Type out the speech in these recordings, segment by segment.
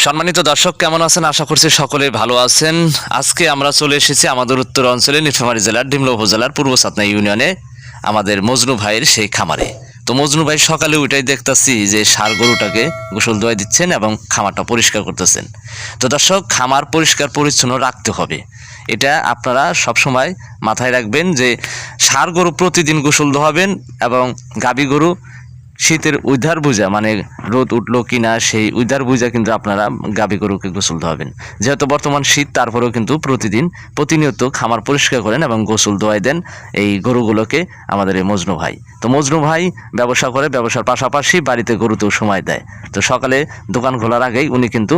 সম্মানিত দর্শক কেমন আছেন? আশা করছি সকলেই ভালো আছেন। আজকে আমরা চলে এসেছি আমাদের উত্তর অঞ্চলে নীলফামারী জেলার ডিমলা উপজেলার পূর্ব সাতনা ইউনিয়নে আমাদের মজনু ভাইয়ের সেই খামারে। তো মজনু ভাই সকালে উঠাই দেখতেছি যে ষাঁড় গরুটাকে গোসল ধোয়া দিচ্ছেন এবং খামারটা পরিষ্কার করতেছেন। তো দর্শক, খামার পরিষ্কার পরিচ্ছন্ন রাখতে হবে, এটা আপনারা সবসময় মাথায় রাখবেন যে ষাঁড় গরু প্রতিদিন গোসল ধোয়াবেন এবং গাভী গরু শীতের উইধার বুঝা, মানে রোদ উঠলো কিনা সেই উইধার বুঝা কিন্তু আপনারা গাভী গরুকে গোসল ধোয়াবেন। যেহেতু বর্তমান শীত, তারপরেও কিন্তু প্রতিনিয়ত খামার পরিষ্কার করেন এবং গোসল ধোয়াই দেন এই গরুগুলোকে আমাদের এই মজনু ভাই। তো মজনু ভাই ব্যবসা করে, ব্যবসার পাশাপাশি বাড়িতে গরুতেও সময় দেয়। তো সকালে দোকান খোলার আগেই উনি কিন্তু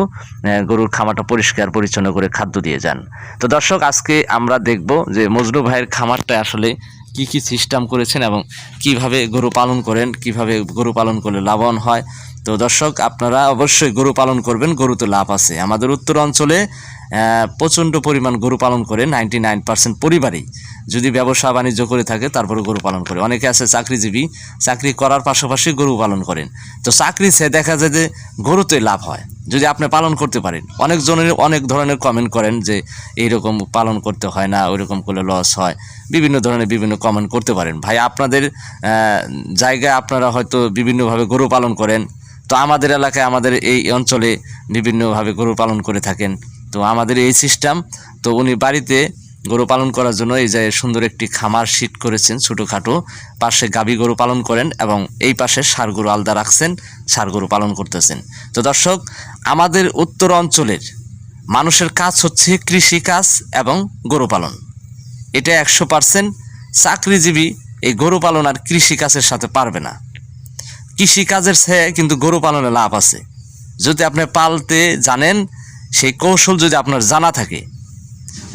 গরুর খামারটা পরিষ্কার পরিচ্ছন্ন করে খাদ্য দিয়ে যান। তো দর্শক, আজকে আমরা দেখব যে মজনু ভাইয়ের খামারটা আসলে কি কি সিস্টেম করেছেন এবং কিভাবে গরু পালন করেন, কিভাবে গরু পালন করলে লাভবান হয়। তো দর্শক, আপনারা অবশ্যই গরু পালন করবেন, গরুতে লাভ আছে। আমাদের উত্তর অঞ্চলে প্রচণ্ড পরিমাণ গরু পালন করে 99% পরিবারই যদি ব্যবসা বাণিজ্য করে থাকে তারপরে গরু পালন করে। অনেকে আছে চাকরিজীবী, চাকরি করার পাশাপাশি গরু পালন করেন। তো চাকরি সে দেখা যায় যে গরুতে লাভ হয় যদি আপনি পালন করতে পারেন। অনেকজনের অনেক ধরনের কমেন্ট করেন যে এইরকম পালন করতে হয় না, ওইরকম করলে লস হয়, বিভিন্ন ধরনের বিভিন্ন কমেন্ট করতে পারেন। ভাই, আপনাদের জায়গায় আপনারা হয়তো বিভিন্নভাবে গরু পালন করেন। তো আমাদের এলাকায়, আমাদের এই অঞ্চলে বিভিন্নভাবে গরু পালন করে থাকেন। তো আমাদের এই সিস্টেম, তো উনি বাড়িতে গরু পালন করার জন্য এই যে সুন্দর একটি খামার শীট করেছেন ছোটোখাটো, পাশে গাভী গরু পালন করেন এবং এই পাশে ষাঁড় গরু আলাদা রাখছেন, ষাঁড় গরু পালন করতেছেন। তো দর্শক, আমাদের উত্তর অঞ্চলের মানুষের কাজ হচ্ছে কৃষি কাজ এবং গরু পালন। এটা 100% চাকরিজীবী এই গরু পালন আর কৃষি কাজের সাথে পারবে না। কৃষিকাজের চেয়ে কিন্তু গরু পালনে লাভ আছে যদি আপনি পালতে জানেন, সেই কৌশল যদি আপনার জানা থাকে।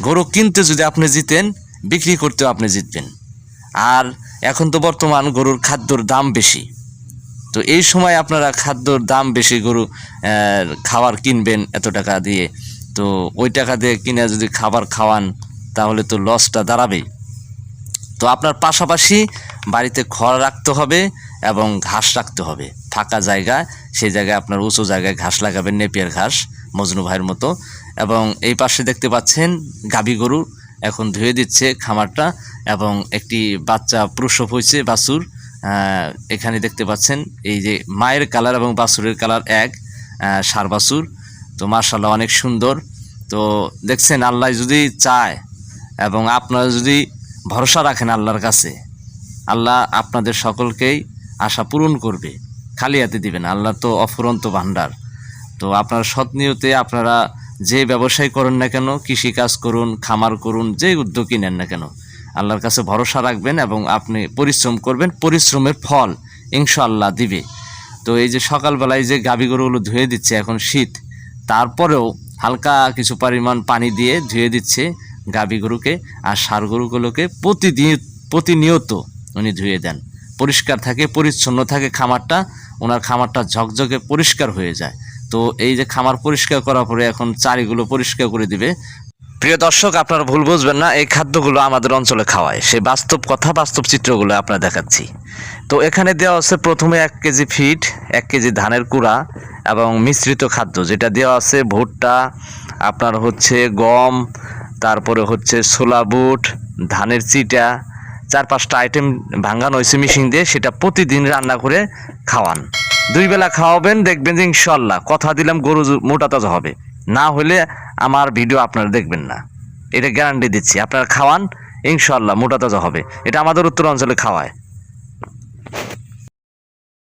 গরু কিনতে যদি আপনি জিতেন, বিক্রি করতেও আপনি জিতবেন। আর এখন তো বর্তমান গরুর খাদ্যর দাম বেশি। তো এই সময় আপনারা খাদ্যর দাম বেশি, গরু খাবার কিনবেন এত টাকা দিয়ে, তো ওই টাকা দিয়ে কিনে যদি খাবার খাওয়ান তাহলে তো লসটা দাঁড়াবেই। তো আপনার পাশাপাশি বাড়িতে খড় রাখতে হবে এবং ঘাস রাখতে হবে ফাঁকা জায়গা। সেই জায়গায় আপনার উঁচু জায়গায় ঘাস লাগাবেন, নেপিয়ার ঘাস, মজনু ভাইয়ের মতো। এবং এই পাশে দেখতে পাচ্ছেন গাভী গরু এখন ধুয়ে দিচ্ছে খামারটা, এবং একটি বাচ্চা প্রসব হয়েছে, বাছুর। এখানে দেখতে পাচ্ছেন এই যে মায়ের কালার এবং বাছুরের কালার এক, ষাঁড় বাছুর। তো মাশাআল্লাহ অনেক সুন্দর। তো দেখছেন, আল্লাহ যদি চায় এবং আপনারা যদি ভরসা রাখেন আল্লাহর কাছে, আল্লাহ আপনাদের সকলকেই আশা পূরণ করবে, খালি হাতে দিবেন। আল্লাহ তো অফুরন্ত ভান্ডার। তো আপনারা সৎ নিয়তে আপনারা যে ব্যবসায় করেন না কেন, কৃষিকাজ করুন, খামার করুন, যে উদ্যোগই নেন না কেন, আল্লাহর কাছে ভরসা রাখবেন এবং আপনি পরিশ্রম করবেন, পরিশ্রমের ফল ইনশাআল্লাহ দিবে। তো এই যে সকালবেলায় যে গাভী গরুগুলো ধুয়ে দিচ্ছে, এখন শীত, তারপরেও হালকা কিছু পরিমাণ পানি দিয়ে ধুয়ে দিচ্ছে গাভী গরুকে। আর ষাঁড় গরুগুলোকে প্রতিনিয়ত উনি ধুয়ে দেন, পরিষ্কার থাকে, পরিচ্ছন্ন থাকে খামারটা। ওনার খামারটা ঝকঝকে পরিষ্কার হয়ে যায়। তো এই যে খামার পরিষ্কার করার পরে এখন চারিগুলো পরিষ্কার করে দিবে। প্রিয় দর্শক, আপনারা ভুল বুঝবেন না, এই খাদ্যগুলো আমাদের অঞ্চলে খাওয়ায়, সেই বাস্তব কথা, বাস্তব চিত্রগুলো আপনারা দেখাচ্ছি। তো এখানে দেওয়া আছে প্রথমে 1 কেজি ফিড, 1 কেজি ধানের কুড়া এবং মিশ্রিত খাদ্য, যেটা দেওয়া আছে ভুট্টা, আপনার হচ্ছে গম, তারপরে হচ্ছে ছোলা বুট, ধানের চিটা, 4-5টা আইটেম ভাঙানো হয়েছে মিশিং দিয়ে। সেটা প্রতিদিন রান্না করে খাওয়ান, 2 বেলা খাওয়াবেন, দেখবেন যে ইনশাল্লাহ কথা দিলাম গরু মোটা তাজা হবে। না হলে আমার ভিডিও আপনারা দেখবেন না, এটা গ্যারান্টি দিচ্ছি। আপনারা খাওয়ান, ইনশাল্লাহ মোটা তাজা হবে। এটা আমাদের উত্তর অঞ্চলে খাওয়ায়।